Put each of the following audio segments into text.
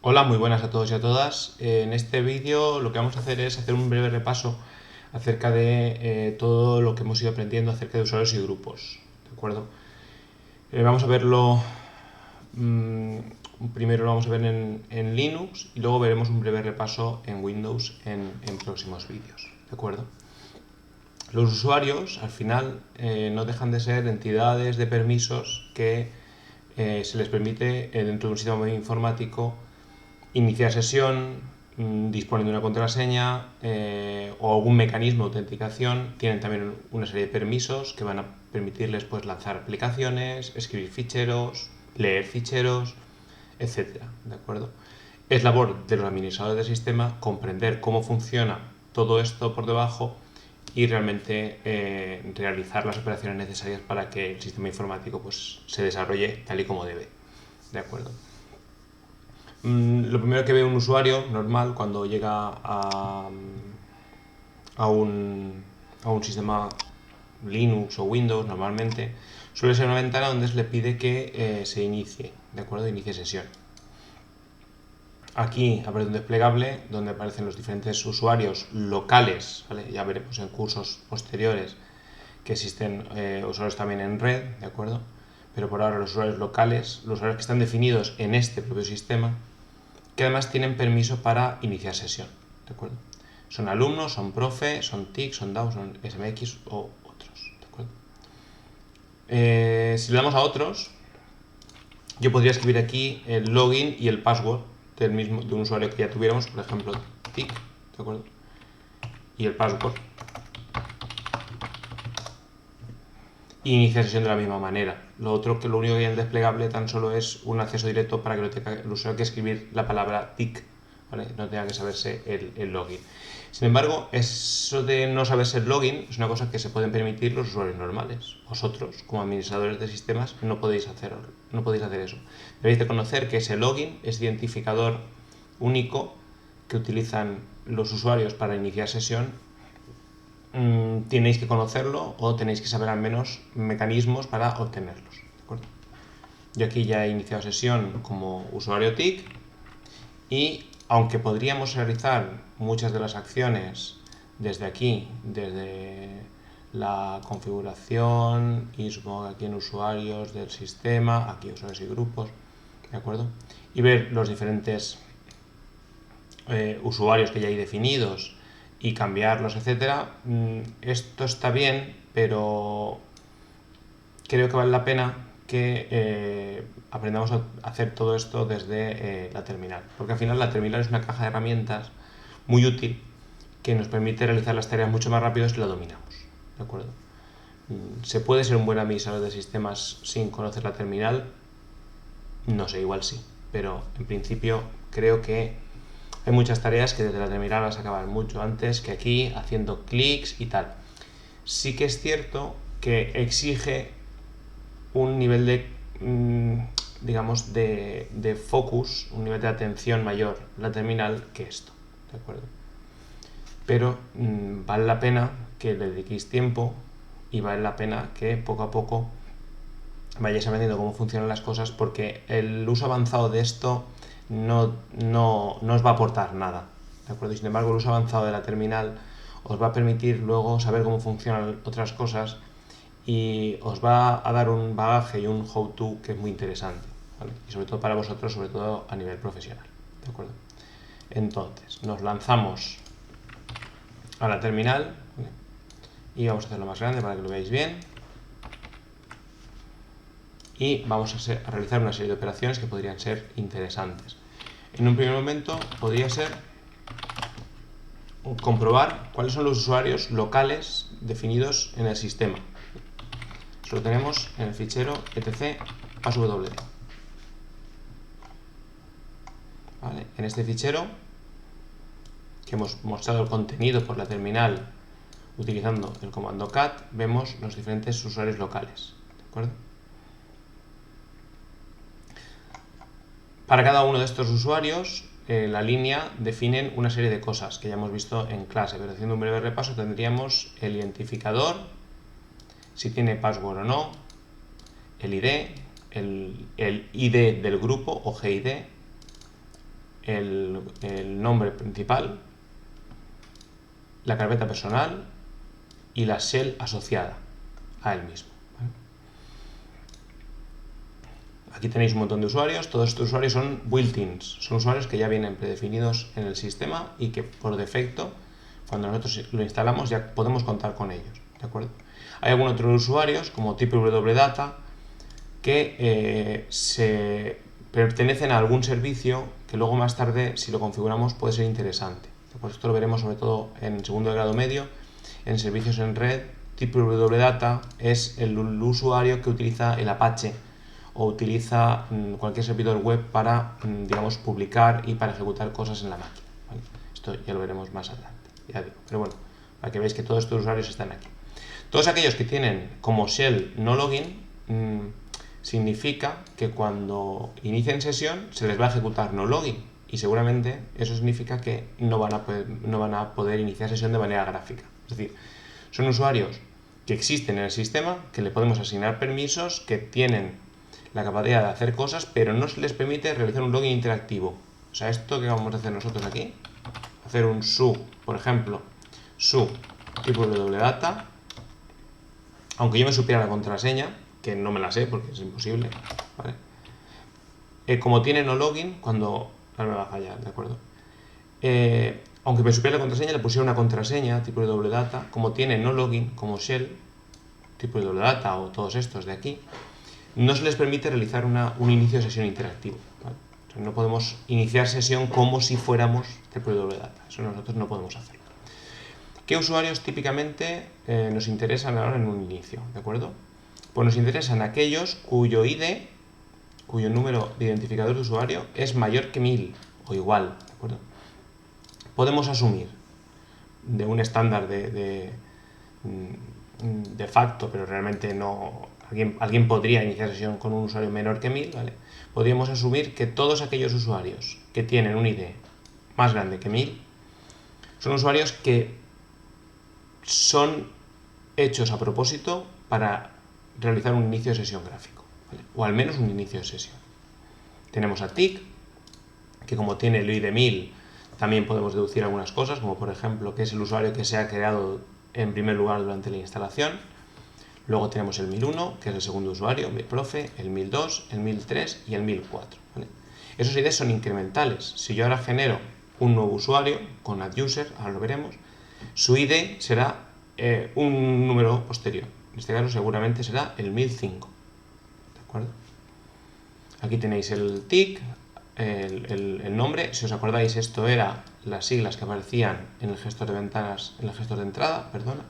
Hola, muy buenas a todos y a todas. En este vídeo lo que vamos a hacer es hacer un breve repaso acerca de todo lo que hemos ido aprendiendo acerca de usuarios y grupos. ¿De acuerdo? Vamos a verlo, primero lo vamos a ver en Linux y luego veremos un breve repaso en Windows en próximos vídeos. ¿De acuerdo? Los usuarios, al final, no dejan de ser entidades de permisos que se les permite, dentro de un sistema informático, iniciar sesión, disponen de una contraseña o algún mecanismo de autenticación. Tienen también una serie de permisos que van a permitirles pues, lanzar aplicaciones, escribir ficheros, leer ficheros, etcétera. ¿De acuerdo? Es labor de los administradores del sistema comprender cómo funciona todo esto por debajo y realmente realizar las operaciones necesarias para que el sistema informático pues, se desarrolle tal y como debe. ¿De acuerdo? Lo primero que ve un usuario normal cuando llega a un sistema Linux o Windows normalmente suele ser una ventana donde se le pide que se inicie, ¿de acuerdo? Inicie sesión. Aquí aparece un desplegable donde aparecen los diferentes usuarios locales, ¿vale? Ya veremos en cursos posteriores que existen usuarios también en red, ¿de acuerdo? Pero por ahora los usuarios locales, los usuarios que están definidos en este propio sistema, que además tienen permiso para iniciar sesión, ¿de acuerdo? Son alumnos, son profe, son TIC, son DAO, son SMX o otros, ¿de acuerdo? Si le damos a otros, yo podría escribir aquí el login y el password de un usuario que ya tuviéramos, por ejemplo, TIC, ¿de acuerdo? Y el password. Y iniciar sesión de la misma manera. Lo único que hay en el desplegable tan solo es un acceso directo para que no tenga el usuario que escribir la palabra TIC, ¿vale? No tenga que saberse el login. Sin embargo, eso de no saberse el login es una cosa que se pueden permitir los usuarios normales. Vosotros, como administradores de sistemas, no podéis hacer eso. Debéis de conocer que ese login es identificador único que utilizan los usuarios para iniciar sesión. Tenéis que conocerlo o tenéis que saber al menos mecanismos para obtenerlos. ¿De acuerdo? Yo aquí ya he iniciado sesión como usuario TIC y aunque podríamos realizar muchas de las acciones desde aquí, desde la configuración y supongo que aquí en usuarios del sistema, aquí usuarios y grupos, ¿de acuerdo? Y ver los diferentes usuarios que ya hay definidos y cambiarlos, etcétera. Esto está bien, pero creo que vale la pena que aprendamos a hacer todo esto desde la terminal, porque al final la terminal es una caja de herramientas muy útil que nos permite realizar las tareas mucho más rápido si la dominamos, ¿de acuerdo? ¿Se puede ser un buen administrador de sistemas sin conocer la terminal? No sé, igual sí, pero en principio creo que hay muchas tareas que desde la terminal las acaban mucho antes que aquí, haciendo clics y tal. Sí que es cierto que exige un nivel de, digamos, de focus, un nivel de atención mayor la terminal que esto, ¿de acuerdo? Pero vale la pena que le dediquéis tiempo y vale la pena que poco a poco vayáis aprendiendo cómo funcionan las cosas, porque el uso avanzado de esto no os va a aportar nada, ¿de acuerdo? Y sin embargo, el uso avanzado de la terminal os va a permitir luego saber cómo funcionan otras cosas y os va a dar un bagaje y un how-to que es muy interesante, ¿vale? Y sobre todo para vosotros, sobre todo a nivel profesional, ¿de acuerdo? Entonces, nos lanzamos a la terminal, ¿vale? Y vamos a hacerlo más grande para que lo veáis bien. Y vamos a realizar una serie de operaciones que podrían ser interesantes. En un primer momento podría ser comprobar cuáles son los usuarios locales definidos en el sistema. Eso lo tenemos en el fichero etc passwd. ¿Vale? En este fichero, que hemos mostrado el contenido por la terminal utilizando el comando cat, vemos los diferentes usuarios locales, ¿de acuerdo? Para cada uno de estos usuarios, la línea definen una serie de cosas que ya hemos visto en clase, pero haciendo un breve repaso tendríamos el identificador, si tiene password o no, el ID, el ID del grupo o GID, el nombre principal, la carpeta personal y la shell asociada a él mismo. Aquí tenéis un montón de usuarios. Todos estos usuarios son built-ins, son usuarios que ya vienen predefinidos en el sistema y que por defecto, cuando nosotros lo instalamos, ya podemos contar con ellos, ¿de acuerdo? Hay algunos otros usuarios, como TPWData, que se pertenecen a algún servicio que luego más tarde, si lo configuramos, puede ser interesante. Por esto lo veremos sobre todo en segundo de grado medio, en servicios en red. TPWData es el usuario que utiliza el Apache o utiliza cualquier servidor web para, digamos, publicar y para ejecutar cosas en la máquina, ¿vale? Esto ya lo veremos más adelante, ya digo. Pero bueno, para que veáis que todos estos usuarios están aquí. Todos aquellos que tienen como shell no login, significa que cuando inicien sesión se les va a ejecutar no login, y seguramente eso significa que no van a poder iniciar sesión de manera gráfica. Es decir, son usuarios que existen en el sistema, que le podemos asignar permisos, que tienen la capacidad de hacer cosas, pero no se les permite realizar un login interactivo. O sea, esto que vamos a hacer nosotros aquí, hacer un su, por ejemplo, su TPWData, aunque yo me supiera la contraseña, que no me la sé porque es imposible, ¿vale? Como tiene no login, cuando... Ahora me va a fallar, ¿de acuerdo? Aunque me supiera la contraseña, le pusiera una contraseña TPWData, como tiene no login, como shell, TPWData o todos estos de aquí, no se les permite realizar un inicio de sesión interactivo, ¿vale? O sea, no podemos iniciar sesión como si fuéramos TPWData. Eso nosotros no podemos hacerlo. ¿Qué usuarios típicamente nos interesan ahora en un inicio? ¿De acuerdo? Pues nos interesan aquellos cuyo ID, cuyo número de identificador de usuario es mayor que 1000 o igual, ¿de acuerdo? Podemos asumir de un estándar de facto, pero realmente no... Alguien podría iniciar sesión con un usuario menor que 1000, ¿vale? Podríamos asumir que todos aquellos usuarios que tienen un ID más grande que 1000 son usuarios que son hechos a propósito para realizar un inicio de sesión gráfico, ¿vale? O al menos un inicio de sesión. Tenemos a TIC, que como tiene el ID 1000, también podemos deducir algunas cosas, como por ejemplo que es el usuario que se ha creado en primer lugar durante la instalación. Luego tenemos el 1001, que es el segundo usuario, mi profe, el 1002, el 1003 y el 1004, ¿vale? Esos IDs son incrementales. Si yo ahora genero un nuevo usuario con adduser, ahora lo veremos, su ID será un número posterior. En este caso seguramente será el 1005. ¿De acuerdo? Aquí tenéis el TIC, el nombre. Si os acordáis, esto era las siglas que aparecían en el gestor de ventanas, en el gestor de entrada, perdona.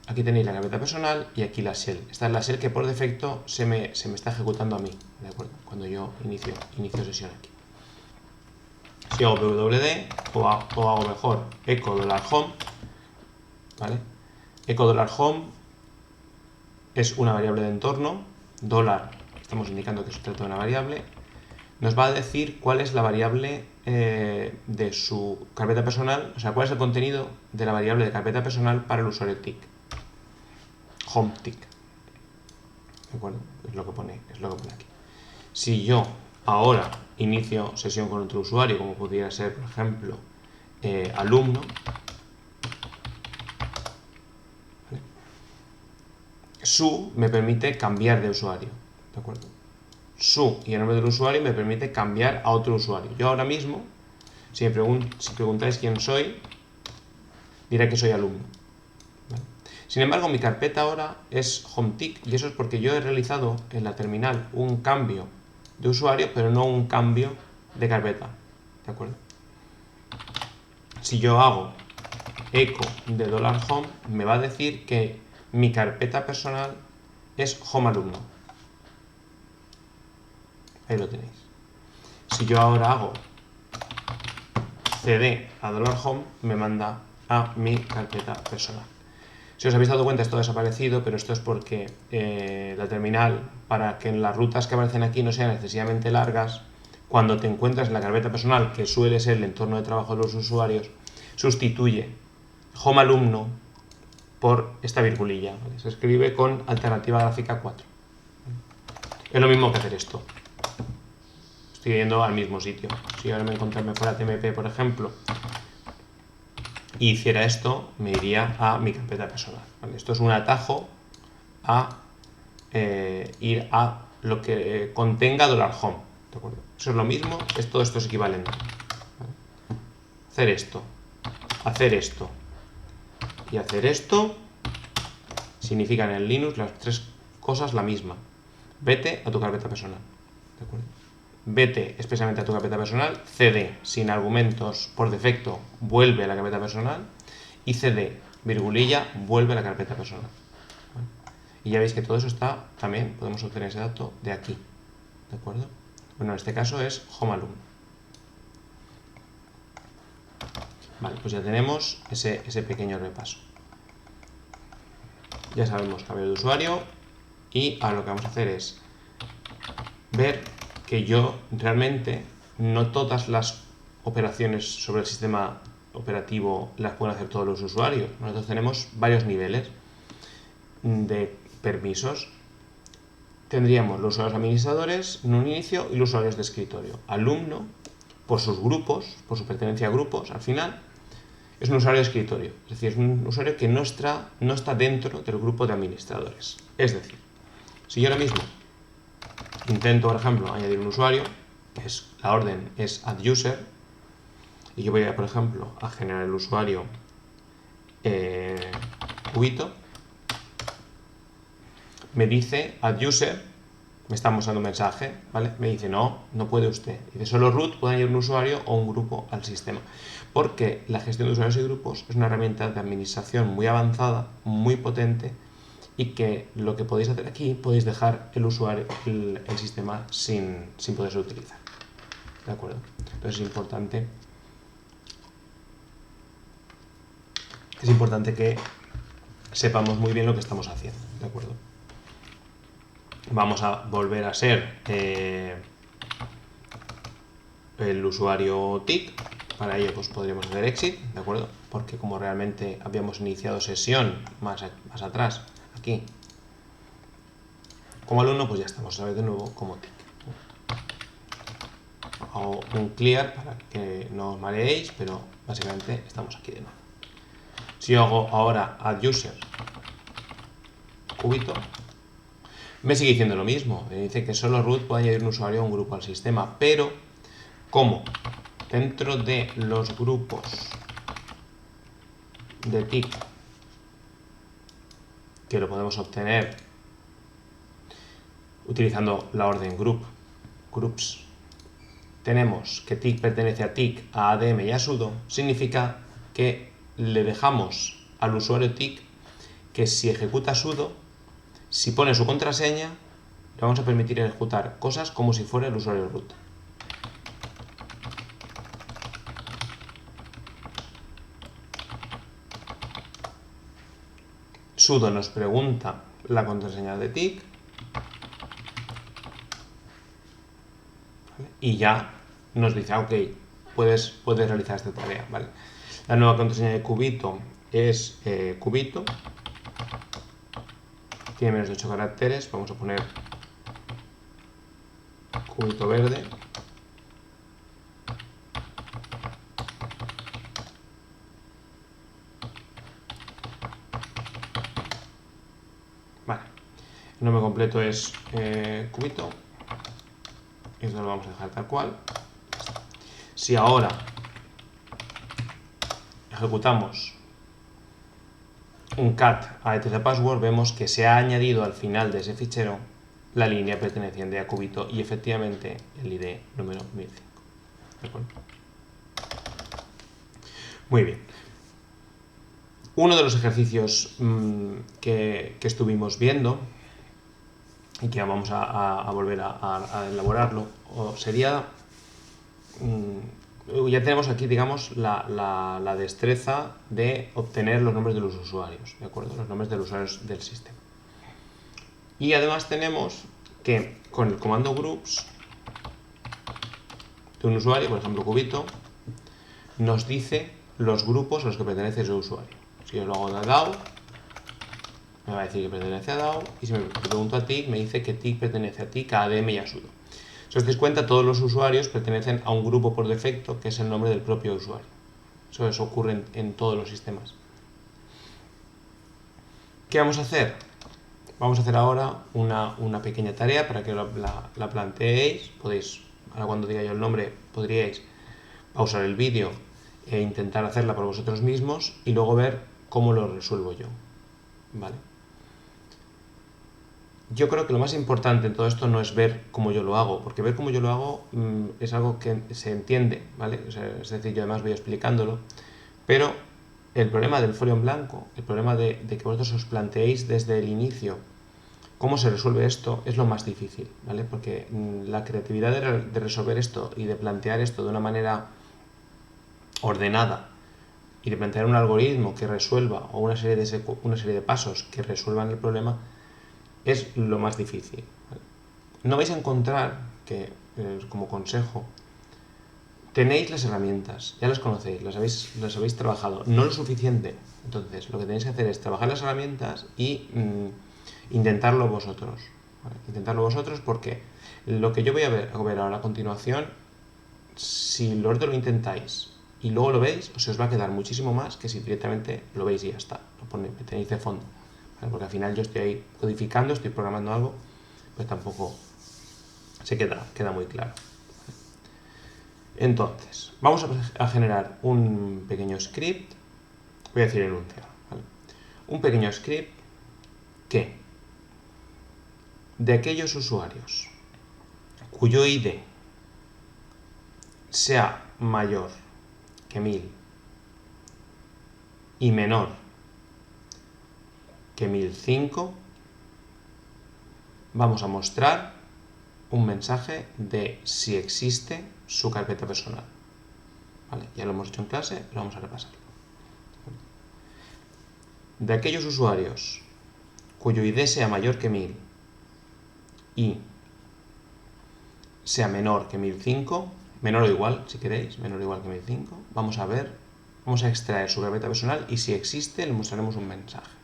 Aquí tenéis la carpeta personal y aquí la shell. Esta es la shell que por defecto se me está ejecutando a mí, ¿de acuerdo? Cuando yo inicio sesión aquí. Si hago pwd o hago mejor echo $home, ¿vale? Echo $home es una variable de entorno, dólar, estamos indicando que se trata de una variable, nos va a decir cuál es la variable de su carpeta personal, o sea, cuál es el contenido de la variable de carpeta personal para el usuario TIC. Home TIC. ¿De acuerdo? Es lo que pone aquí. Si yo ahora inicio sesión con otro usuario, como pudiera ser, por ejemplo, alumno, ¿vale? Su me permite cambiar de usuario, ¿de acuerdo? Su y el nombre del usuario me permite cambiar a otro usuario. Yo ahora mismo, si preguntáis quién soy, diré que soy alumno, ¿vale? Sin embargo, mi carpeta ahora es HomeTick y eso es porque yo he realizado en la terminal un cambio de usuario, pero no un cambio de carpeta, ¿de acuerdo? Si yo hago echo de $home, me va a decir que mi carpeta personal es HomeAlumno. Ahí lo tenéis. Si yo ahora hago cd a $home, me manda a mi carpeta personal. Si os habéis dado cuenta, esto ha desaparecido, pero esto es porque la terminal, para que las rutas que aparecen aquí no sean excesivamente largas, cuando te encuentras en la carpeta personal, que suele ser el entorno de trabajo de los usuarios, sustituye HomeAlumno por esta virgulilla, ¿vale? Se escribe con alternativa gráfica 4. Es lo mismo que hacer esto. estoy yendo al mismo sitio. Si ahora me fuera TMP, por ejemplo, y hiciera esto, me iría a mi carpeta personal, ¿vale? Esto es un atajo a ir a lo que contenga $home, ¿de acuerdo? Eso es lo mismo, todo esto es equivalente, ¿vale? Hacer esto y hacer esto significan en Linux las tres cosas la misma. Vete a tu carpeta personal, ¿de acuerdo? Vete expresamente a tu carpeta personal, cd sin argumentos por defecto vuelve a la carpeta personal y cd virgulilla vuelve a la carpeta personal, ¿vale? Y ya veis que todo eso está, también podemos obtener ese dato de aquí, ¿de acuerdo? Bueno, en este caso es home alumno. Vale, pues ya tenemos ese pequeño repaso. Ya sabemos cambiar de usuario y ahora lo que vamos a hacer es ver que yo realmente no todas las operaciones sobre el sistema operativo las pueden hacer todos los usuarios. Nosotros tenemos varios niveles de permisos. Tendríamos los usuarios administradores en un inicio y los usuarios de escritorio. Alumno, por sus grupos, por su pertenencia a grupos, al final, es un usuario de escritorio. Es decir, es un usuario que no está dentro del grupo de administradores. Es decir, si yo ahora mismo intento, por ejemplo, añadir un usuario, la orden es adduser, y yo voy a, por ejemplo, a generar el usuario Cubito, me dice adduser, me está mostrando un mensaje, ¿vale? Me dice no puede usted. Dice solo root puede añadir un usuario o un grupo al sistema. Porque la gestión de usuarios y grupos es una herramienta de administración muy avanzada, muy potente, y que lo que podéis hacer aquí, podéis dejar el usuario, el sistema sin poderse utilizar. ¿De acuerdo? Entonces es importante que sepamos muy bien lo que estamos haciendo. ¿De acuerdo? Vamos a volver a ser el usuario TIC. Para ello pues podríamos hacer exit, ¿de acuerdo? Porque como realmente habíamos iniciado sesión más atrás, aquí, como alumno, pues ya estamos otra vez de nuevo como TIC. Hago un clear para que no os mareéis, pero básicamente estamos aquí de nuevo. Si yo hago ahora adduser Cubito, me sigue diciendo lo mismo. Me dice que solo root puede añadir un usuario o un grupo al sistema, pero como dentro de los grupos de TIC, que lo podemos obtener utilizando la orden groups, tenemos que TIC pertenece a TIC, a ADM y a sudo, significa que le dejamos al usuario TIC que si ejecuta sudo, si pone su contraseña, le vamos a permitir ejecutar cosas como si fuera el usuario root. Sudo nos pregunta la contraseña de TIC y ya nos dice, ok, puedes realizar esta tarea, ¿vale? La nueva contraseña de Cubito es Cubito, tiene menos de 8 caracteres, vamos a poner Cubito verde. Vale, el nombre completo es Cubito. Esto lo vamos a dejar tal cual. Si ahora ejecutamos un cat a etc_password, vemos que se ha añadido al final de ese fichero la línea perteneciente a Cubito y efectivamente el ID número 1005. ¿De acuerdo? Muy bien. Uno de los ejercicios que estuvimos viendo y que vamos a volver a elaborarlo sería, ya tenemos aquí, digamos, la destreza de obtener los nombres de los usuarios, ¿de acuerdo? Los nombres de los usuarios del sistema. Y además tenemos que con el comando groups de un usuario, por ejemplo Cubito, nos dice los grupos a los que pertenece ese usuario. Si yo lo hago de DAO, me va a decir que pertenece a DAO, y si me pregunto a TIC, me dice que TIC pertenece a TIC, a ADM y a sudo. Si os dais cuenta, todos los usuarios pertenecen a un grupo por defecto, que es el nombre del propio usuario. Eso ocurre en todos los sistemas. ¿Qué vamos a hacer? Vamos a hacer ahora una pequeña tarea para que la planteéis. Podéis, ahora cuando diga yo el nombre, podríais pausar el vídeo e intentar hacerla por vosotros mismos y luego ver cómo lo resuelvo yo. ¿Vale? Yo creo que lo más importante en todo esto no es ver cómo yo lo hago, porque ver cómo yo lo hago es algo que se entiende, ¿vale? O sea, es decir, yo además voy explicándolo, pero el problema del folio en blanco, el problema de que vosotros os planteéis desde el inicio cómo se resuelve esto, es lo más difícil, ¿vale? Porque la creatividad de resolver esto y de plantear esto de una manera ordenada y de plantear un algoritmo que resuelva o una serie de pasos que resuelvan el problema es lo más difícil. No vais a encontrar que, como consejo, tenéis las herramientas, ya las conocéis, las habéis trabajado, no lo suficiente. Entonces, lo que tenéis que hacer es trabajar las herramientas y intentarlo vosotros. ¿Vale? Intentarlo vosotros porque lo que yo voy a ver ahora a continuación, si lo intentáis y luego lo veis, se os va a quedar muchísimo más que si directamente lo veis y ya está, lo tenéis de fondo. ¿Vale? Porque al final yo estoy ahí codificando, estoy programando algo, pues tampoco se queda muy claro. Entonces, vamos a generar un pequeño script, voy a decir enunciado, ¿vale? Un pequeño script que de aquellos usuarios cuyo ID sea mayor que 1000 y menor que 1005, vamos a mostrar un mensaje de si existe su carpeta personal. ¿Vale? Ya lo hemos hecho en clase, pero vamos a repasarlo. De aquellos usuarios cuyo ID sea mayor que 1000 y sea menor que 1005, menor o igual, si queréis, menor o igual que 1005, vamos a extraer su carpeta personal y si existe le mostraremos un mensaje.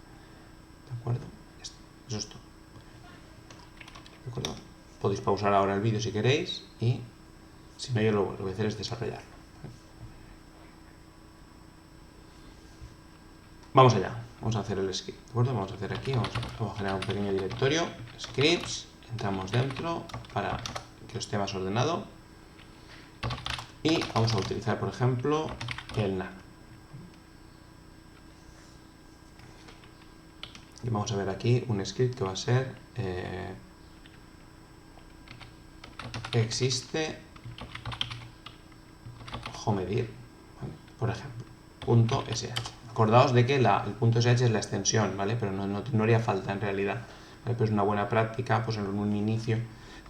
¿De acuerdo? Eso es todo. ¿De acuerdo? Podéis pausar ahora el vídeo si queréis y si no, yo lo que voy a hacer es desarrollarlo. Vamos allá, vamos a hacer el script, ¿de acuerdo? Vamos a hacer aquí, vamos a generar un pequeño directorio, scripts, entramos dentro para que os esté más ordenado y vamos a utilizar, por ejemplo, el nano. Y vamos a ver aquí un script que va a ser existe homedir, ¿vale? Por ejemplo, .sh. Acordaos de que el .sh es la extensión, ¿vale? Pero no haría falta en realidad, ¿vale? Pero es una buena práctica, pues en un inicio,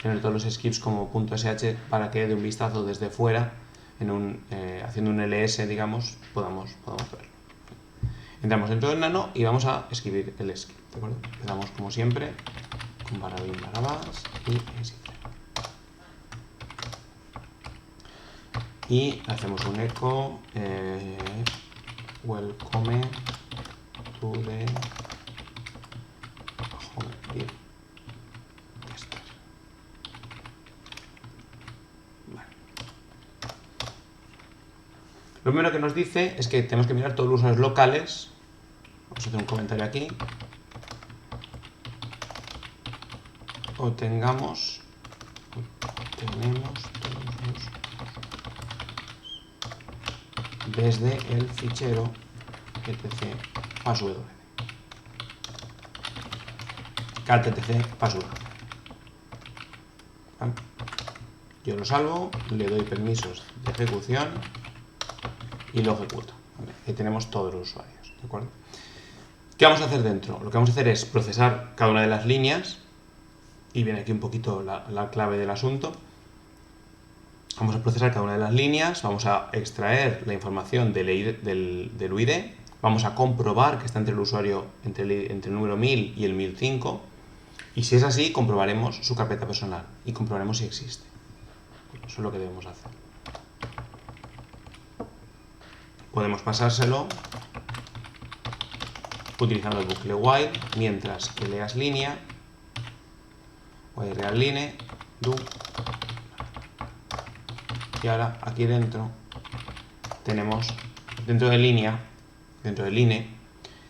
tener todos los scripts como .sh para que de un vistazo desde fuera, haciendo un ls, digamos, podamos verlo. Entramos dentro del nano y vamos a escribir el script, ¿de acuerdo? Empezamos como siempre con /bin /bash y exit. Y hacemos un echo welcome to the homedir tester. Vale. Lo primero que nos dice es que tenemos que mirar todos los usuarios locales. Vamos a hacer un comentario aquí. Tenemos todos desde el fichero etc password. cat/etc password. ¿Vale? Yo lo salvo, le doy permisos de ejecución y lo ejecuto. ¿Vale? Ahí tenemos todos los usuarios, ¿de acuerdo? ¿Qué vamos a hacer dentro? Lo que vamos a hacer es procesar cada una de las líneas y viene aquí un poquito la clave del asunto. Vamos a procesar cada una de las líneas, vamos a extraer la información del UID, vamos a comprobar que está entre el usuario, entre el número 1000 y el 1005, y si es así, comprobaremos su carpeta personal y comprobaremos si existe. Eso es lo que debemos hacer. Podemos pasárselo utilizando el bucle while, mientras que leas línea, while real line, do Y ahora aquí dentro tenemos, dentro de línea, dentro del INE,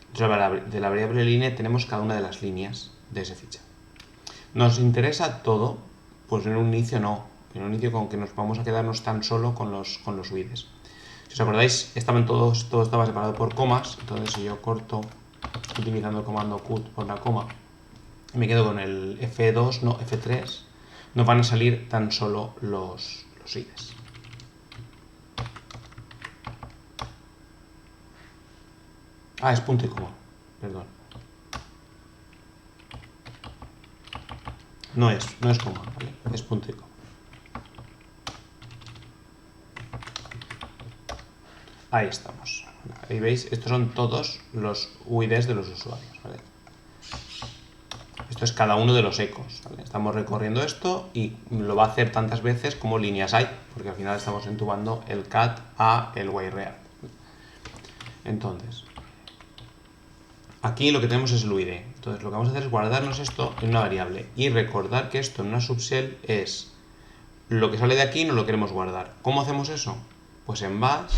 dentro de la variable line tenemos cada una de las líneas de ese fichero. ¿Nos interesa todo? Pues en un inicio no. En un inicio con que nos vamos a quedarnos tan solo con los UIDs. Si os acordáis, todo estaba separado por comas, entonces si yo corto utilizando el comando cut por la coma y me quedo con el F2, no, F3, nos van a salir tan solo los IDs. Ah, es punto y coma, perdón. No es coma, ¿vale? Es punto y coma. Ahí estamos. Ahí veis, estos son todos los UIDs de los usuarios, ¿vale? Esto es cada uno de los ecos, ¿vale? Estamos recorriendo esto y lo va a hacer tantas veces como líneas hay, porque al final estamos entubando el cat a el wayRead. Entonces, aquí lo que tenemos es el UID. Entonces, lo que vamos a hacer es guardarnos esto en una variable y recordar que esto en una subshell es lo que sale de aquí, no lo queremos guardar. ¿Cómo hacemos eso? Pues en bash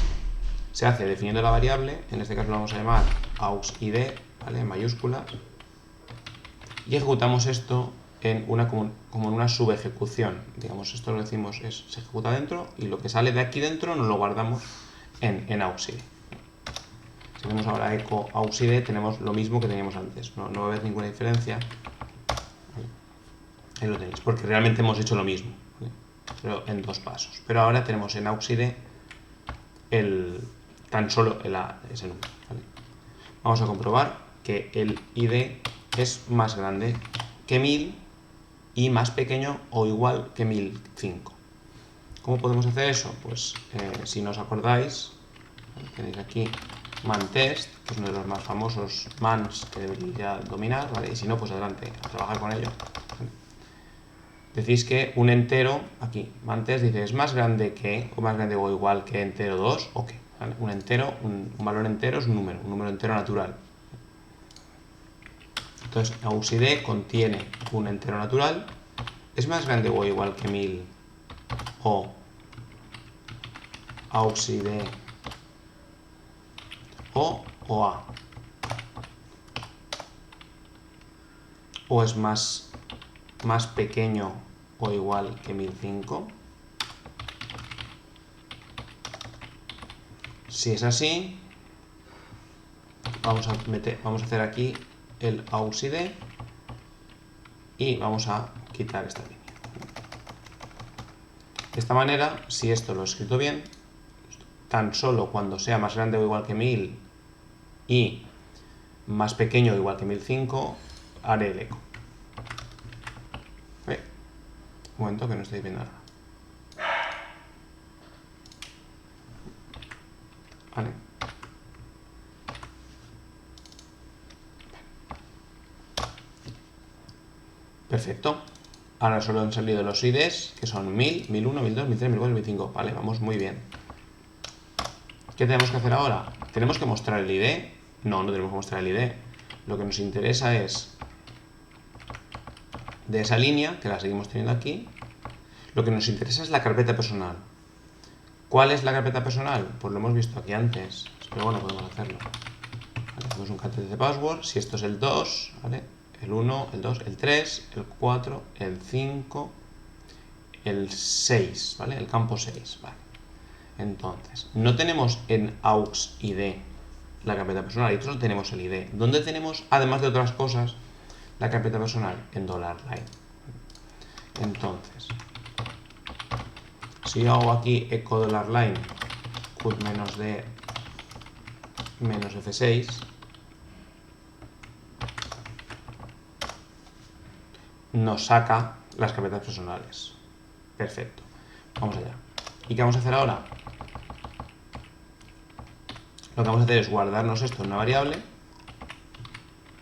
se hace definiendo la variable, en este caso lo vamos a llamar auxid, ¿vale? En mayúsculas, y ejecutamos esto en como en una subejecución. Digamos, esto lo decimos, se ejecuta dentro y lo que sale de aquí dentro nos lo guardamos en auxid. Si tenemos ahora echo auxid, tenemos lo mismo que teníamos antes, no va a haber ninguna diferencia. Ahí lo tenéis, porque realmente hemos hecho lo mismo, ¿vale? Pero en dos pasos. Pero ahora tenemos en auxid tan solo ese número, ¿vale? Vamos a comprobar que el ID es más grande que 1000 y más pequeño o igual que 1005. ¿Cómo podemos hacer eso? Pues si no os acordáis, tenéis aquí mantest, que es uno de los más famosos mans que deberéis ya dominar, ¿vale? Y si no, pues adelante, a trabajar con ello, ¿vale? Decís que un entero, aquí, mantest dice, es más grande que, o más grande o igual que entero 2, o qué, ¿vale? Un entero, un valor entero es un número entero natural. Entonces, auxid contiene un entero natural, es más grande o igual que 1000, o auxid o a, o es más pequeño o igual que 1005. Si es así, vamos a hacer aquí el auxid y vamos a quitar esta línea. De esta manera, si esto lo he escrito bien, tan solo cuando sea más grande o igual que 1000 y más pequeño o igual que 1005, haré el eco. Un momento que no estoy viendo nada. Vale. Perfecto. Ahora solo han salido los IDs, que son 1000, 1001, 1002, 1003, 1004, 1005. Vale, vamos muy bien. ¿Qué tenemos que hacer ahora? ¿Tenemos que mostrar el ID? No, no tenemos que mostrar el ID. Lo que nos interesa es de esa línea, que la seguimos teniendo aquí, lo que nos interesa es la carpeta personal. ¿Cuál es la carpeta personal? Pues lo hemos visto aquí antes, pero bueno, podemos hacerlo. Vale, hacemos un cat de password, si esto es el 2, ¿vale? El 1, el 2, el 3, el 4, el 5, el 6, ¿vale? El campo 6, ¿vale? Entonces, no tenemos en auxid la carpeta personal, y solo tenemos el ID. ¿Dónde tenemos, además de otras cosas, la carpeta personal? En $line. Entonces, si yo hago aquí echo $line cut menos d menos f6, nos saca las carpetas personales. Perfecto. Vamos allá. ¿Y qué vamos a hacer ahora? Lo que vamos a hacer es guardarnos esto en una variable.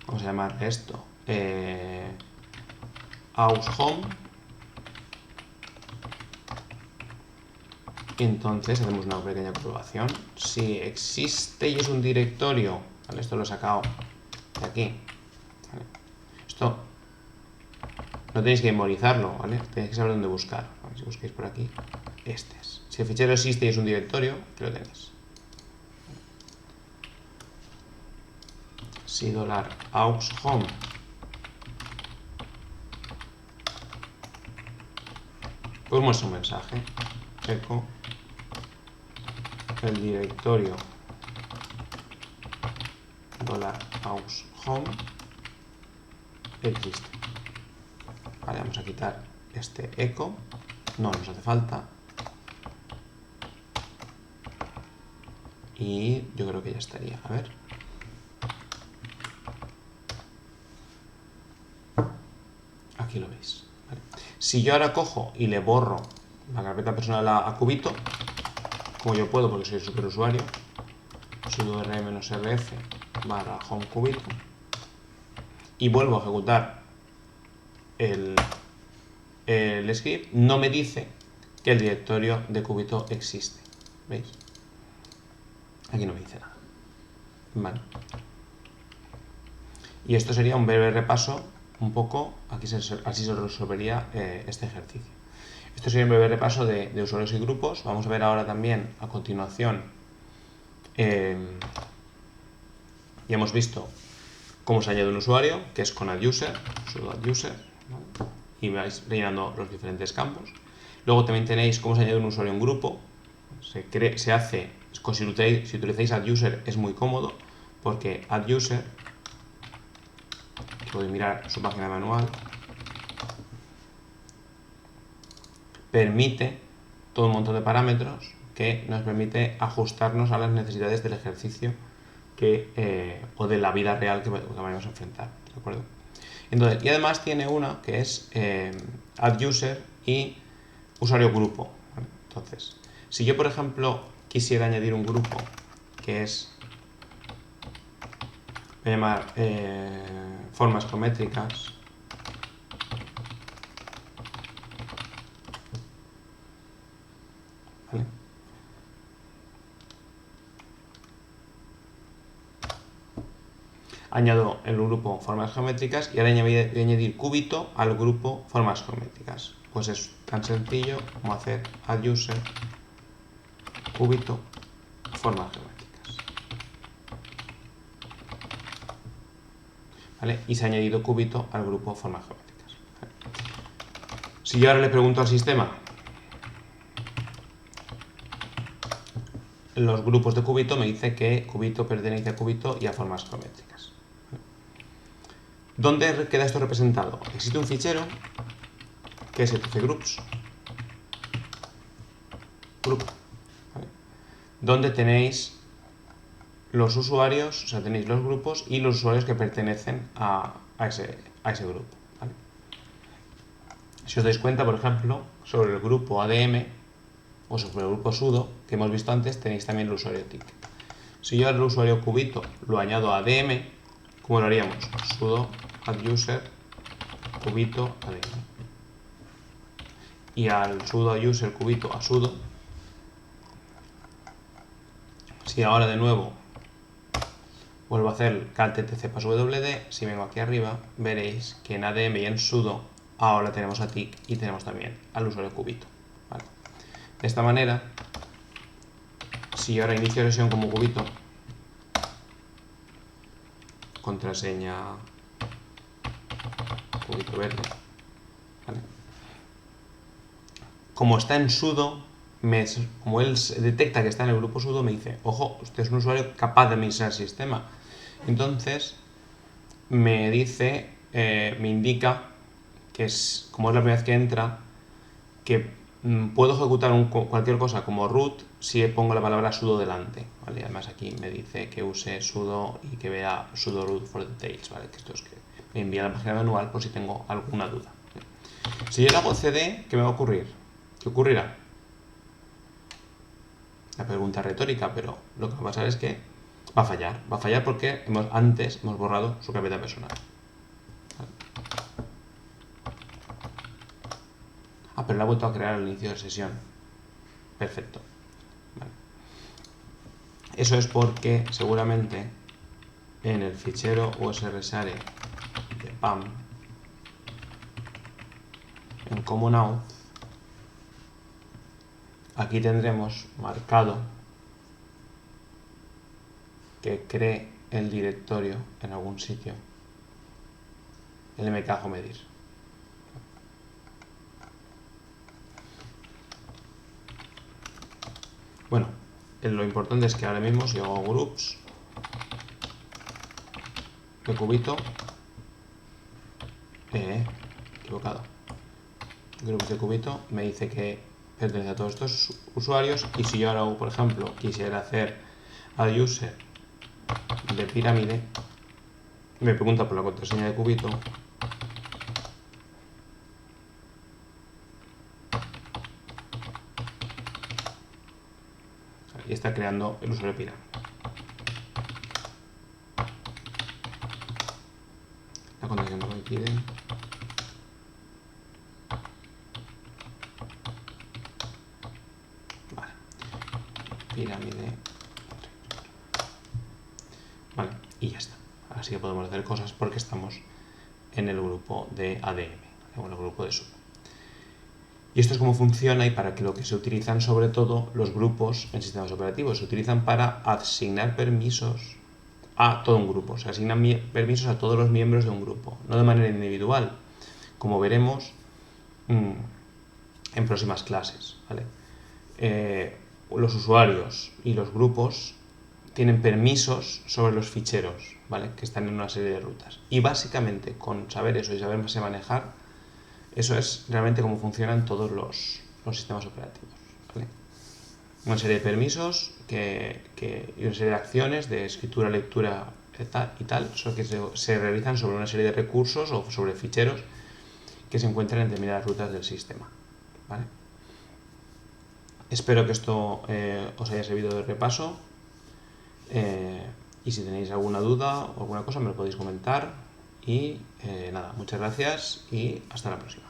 Vamos a llamar esto aushome. Y entonces hacemos una pequeña comprobación. Si existe y es un directorio, ¿vale? Esto lo he sacado de aquí, ¿vale? Esto no tenéis que memorizarlo, ¿vale? Tenéis que saber dónde buscar. Si busquéis por aquí, este es. Si el fichero existe y es un directorio, que lo tenéis. Si $aux home pues muestra un mensaje. Echo el directorio $aux home existe. Vale, vamos a quitar este echo. No nos hace falta. Y yo creo que ya estaría. A ver. Aquí lo veis. Vale. Si yo ahora cojo y le borro la carpeta personal a Cubito, como yo puedo porque soy superusuario, sudo rm-rf /home Cubito y vuelvo a ejecutar el script, no me dice que el directorio de Cubito existe. ¿Veis? Aquí no me dice nada. Vale. Y esto sería un breve repaso, un poco, así se resolvería este ejercicio. Esto sería un breve repaso de usuarios y grupos. Vamos a ver ahora también, a continuación, ya hemos visto cómo se añade un usuario, que es con adduser, sudo adduser, ¿vale? Y vais rellenando los diferentes campos. Luego también tenéis cómo se añade un usuario en grupo. Se hace, si utilizáis adduser es muy cómodo, porque adduser, podéis mirar su página manual, permite todo un montón de parámetros que nos permite ajustarnos a las necesidades del ejercicio o de la vida real que vayamos a enfrentar, ¿de acuerdo? Entonces, y además tiene una que es adduser y usuario grupo, ¿vale? Entonces, si yo por ejemplo quisiera añadir un grupo que es, voy a llamar formas geométricas, ¿vale? Añado el grupo formas geométricas y ahora voy a añadir Cubito al grupo formas geométricas. Pues es tan sencillo como hacer adduser Cubito formas geométricas. ¿Vale? Y se ha añadido Cubito al grupo formas geométricas. ¿Vale? Si yo ahora le pregunto al sistema los grupos de Cubito, me dice que Cubito pertenece a Cubito y a formas geométricas. ¿Dónde queda esto representado? Existe un fichero que es etcgroups group, ¿vale? Donde tenéis los usuarios, o sea, tenéis los grupos y los usuarios que pertenecen a ese grupo, ¿vale? Si os dais cuenta, por ejemplo, sobre el grupo ADM o sobre el grupo sudo que hemos visto antes, tenéis también el usuario TIC. Si yo al usuario Cubito lo añado a ADM, ¿cómo lo haríamos? Sudo adduser Cubito ADM. Y al sudo adduser Cubito a sudo, si ahora de nuevo vuelvo a hacer calttc passwd, si vengo aquí arriba, veréis que en ADM y en sudo ahora tenemos a TIC y tenemos también al usuario Cubito, ¿vale? De esta manera, si ahora inicio sesión como Cubito, contraseña Cubito verde, ¿vale? Como está en sudo, como él detecta que está en el grupo sudo, me dice, ojo, usted es un usuario capaz de administrar el sistema. Entonces, me dice, me indica que como es la primera vez que entra, que puedo ejecutar cualquier cosa como root si pongo la palabra sudo delante, ¿vale? Además aquí me dice que use sudo y que vea sudo root for details, ¿vale? Que esto es que me envía la página manual por si tengo alguna duda. Si yo le hago cd, ¿qué me va a ocurrir? ¿Qué ocurrirá? La pregunta retórica, pero lo que va a pasar es que va a fallar. Va a fallar porque antes hemos borrado su carpeta personal. ¿Vale? Ah, pero la ha vuelto a crear al inicio de sesión. Perfecto. Vale. Eso es porque seguramente en el fichero usrsare de PAM, en common auth, aquí tendremos marcado que cree el directorio en algún sitio, el mkjomedir. Bueno, lo importante es que ahora mismo si hago groups de cubito, equivocado, groups de cubito, me dice que pertenece a todos estos usuarios, y si yo ahora, por ejemplo, quisiera hacer add user de pirámide, me pregunta por la contraseña de cubito, y está creando el usuario de pirámide. La contraseña que me pide. Vale. Pirámide. Vale, y ya está. Así que podemos hacer cosas porque estamos en el grupo de ADM, en el grupo de sub. Y esto es cómo funciona y para que lo que se utilizan sobre todo los grupos en sistemas operativos. Se utilizan para asignar permisos a todo un grupo. Se asignan permisos a todos los miembros de un grupo, no de manera individual, como veremos en próximas clases. ¿Vale? Los usuarios y los grupos tienen permisos sobre los ficheros, ¿vale? Que están en una serie de rutas. Y básicamente con saber eso y saberse manejar, eso es realmente cómo funcionan todos los sistemas operativos, ¿vale? Una serie de permisos y una serie de acciones de escritura, lectura y tal, que se realizan sobre una serie de recursos o sobre ficheros que se encuentran en determinadas rutas del sistema, ¿vale? Espero que esto os haya servido de repaso, y si tenéis alguna duda o alguna cosa me lo podéis comentar, y nada, muchas gracias y hasta la próxima.